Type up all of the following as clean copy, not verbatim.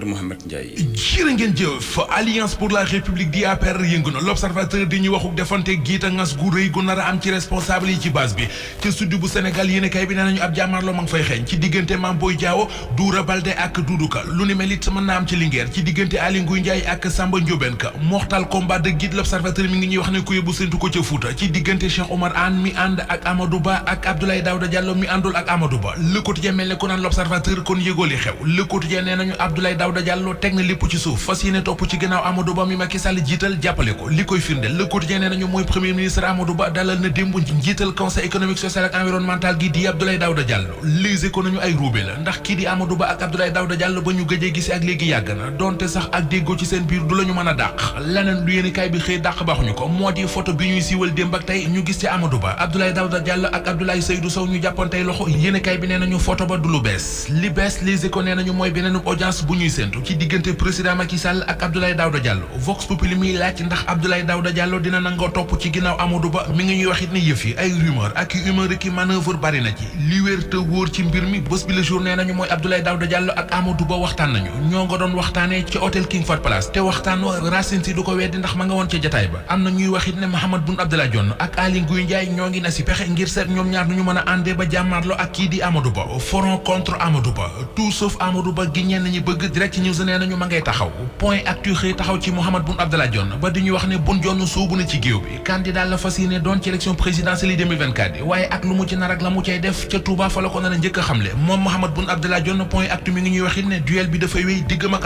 Mamadou Mouhamed Ndiaye. jërë ngeen jëf Alliance pour la République di APR yëngu na l'observateur di ñu waxuk defante giita ngas gu rëy gu nar a am ci responsable yi ci base bi ci sud bu Sénégal yéen kay bi nee nañu ab jàmmaarloo ma ngi fay xeeñ ci diggante Mame Boye Diao Doura Baldé ak Doudou Ka lu ni mel it mën naa am ci Linguère ci diggante Aly Ngouille Ndiaye ak Samba Ndiobène Ka mortal combat de guide l'observateur mi ngi ñuy wax ne ku yóbbu séntu ko ca Fouta ci diggante Cheikh Oumar Anne mi ànd ak Amadou Ba ak Abdoulaye Daouda Diallo mi àndul ak Amadou Ba Le Quotidien mel ne ko naan l'observateur kon yëgoo li xew Le Quotidien nee nañu Abdoulaye Daouda Diallo teg na lépp ci suuf fas yéene topp ci ginnaaw Amadou Ba mi Macky Sall jiital jàppale ko li koy firndeel Le Quotidien nee nañu mooy premier ministre Amadou Ba dalal na démb njiital conseil économique social ak environnemental gi di Abdoulaye Daouda Diallo Les Échos nañu ay ruube la ndax kii di Amadou Ba ak Abdoulaye Daouda Diallo ba ñu gëjee gisi ak léegi yàgg na donte sax ak déggoo ci seen biir du la ñu mën a dàq leneen lu yéene kaay bi xëy dàq baaxuñu ko moo di photo bi ñuy siiwal démb ak tey ñu gis ci Amadou Ba Abdoulaye Daouda Diallo ak Abdoulaye Seydou Sow ñu jàppoon tey loxo yéene kaay bi nee nañu photo ba du lu bees li bees Les Échos nee nañu mooy beneen audience bu ñuy séntu ci diggante président Macky Sall ak Abdoulaye Daouda Diallo Vox Populi mi laaj ndax Abdoulaye Daouda Diallo dina nangoo topp ci ginnaaw Amadou Ba mi ngi ñuy wax it ne yëf yi ay rumeur ak humeur ki manœuvre bari na ci li wér te wóor ci mbir mi bés bi le jour nee nañu mooy Abdoulaye Daouda Diallo ak Amadou Ba waxtaan nañu ñoo nga doon waxtaanee ci hôtel King Fahd Palace te waxtaan wa Racine Sy du ko weddi ndax ma nga woon ca jataay ba am na ñuy wax it ne Mahammed Boun Abdallah Dionne ak Aly Ngouille Ndiaye ñoo ngi na si pexe ngir seet ñoom ñaar nu ñu mën a àndee ba jàmmaarloo ak kii di Amadou Ba front contre Amadou Ba tout sauf Amadou Ba gi ñenn ñi bëgg direct news nee nañu ma ngay taxaw point actu xëy taxaw ci Mahammed Boun Abdallah Dionne ba di ñu wax ne Boun Dionne soobu na ci géew bi candidat la fas yéene doon ci élection présidentielle 2024 yi waaye ak lu mu ci nar ak la mu cay def ca Touba fa la ko nar a njëkk a xamle moom Mahammed Boun Abdallah Dionne point actu mi ngi ñuy wax it ne duel bi dafay wéy diggam ak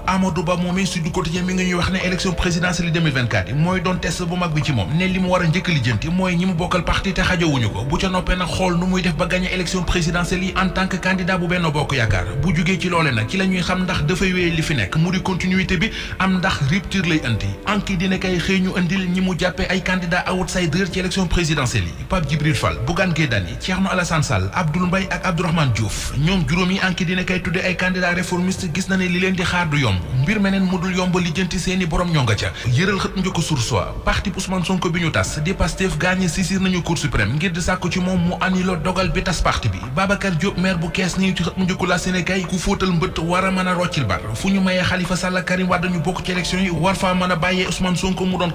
Amadou Ba moomee Sud Quotidien mi ngi ñuy wax ne élection présidentielle 2024 yi mooy doon test bu mag bi ci moom ne li mu war a njëkk lijjanti mooy ñi mu bokkal parti te xajowuñu ko bu ca noppee nag xool nu muy def ba gagné élection présidentielle yi en tant que candidat bu Benno Bokk Yaakaar bu jugee ci loole nag ci la ñuy xam ndax dafay wéyee li fi nekk mu di continuité bi am ndax rupture lay indi anki dina kay xëy ñu indil ñi mu jàppee ay candidat outsider ci élection présidentielle yi Pape Djibril Fall Bougane Gueye Dany Thierno Alassane Sall Abdoul Mbaye ak Abdourahmane Diouf ñoom juróom yi anki dina kay tuddee ay candidat réformiste gis na ne li leen di xaar du yomb mbir meneen mu dul yomb lijjanti seeni borom ñoo nga ca yëral xët njëkk Source A parti Ousmane Sonko bi ñu tas di Pastef gaañe saisir nañu Cour suprême ngir di sàkku ci moom mu annulé dogal bi tas parti bi Babacar Diop maire bu Kees ni ci xët mu njëkk la Sénégal ku fóotal mbëtt war a mën a roccil bar fu ñu mayee Khalifa Sall Karim Wade ñu bokk ci élection yi war faa mën a bàyyee Ousmane Sonko mu doon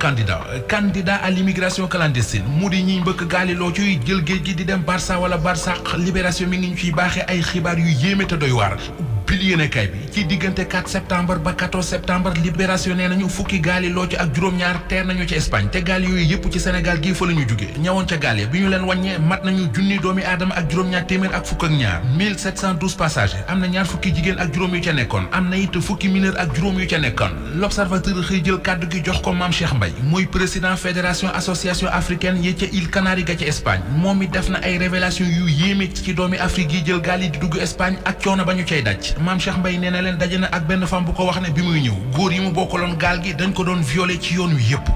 candidat à l'immigration clandestine mu di ñiy mbëkk gaali loo ciy jël géej gi di dem Barça wala Barsaq Libération mi ngi ñu ciy baaxee ay xibaar yu yéeme te doy waar pil yéenekaay bi ci diggante 4 septembre ba 14 septembre Libération nee nañu fukki gaali loo ci ak juróom-ñaar teer nañu ci Espagne te gaal yooyu yëpp ci Sénégal gii fa la ñu jóge ñëwoon ca gaal ya bi ñu leen wàññee mat nañu junni doomi aadama ak juróom-ñaar téeméer ak fukk ak ñaar 1712 passagers am na ñaar fukki jigéen ak juróom yu ca nekkoon am na it fukki mineur ak juróom yu ca nekkoon L'Observateur xëy jël kàddu gi jox ko Mame Cheikh Mbaye mooy président fédération association africaine yi ca îles Canaries ga ca Espagne moom it def na ay révélation yu yéeme ci doomi Afrique yi jël gaal yi di dugg Espagne ak coono ba ñu cay daj Mame Cheikh Mbaye nee na leen daje na ak benn femme bu ko wax ne bi muy ñëw góor yi mu bokkaloon gaal gi dañ ko doon violé ci yoon wi yépp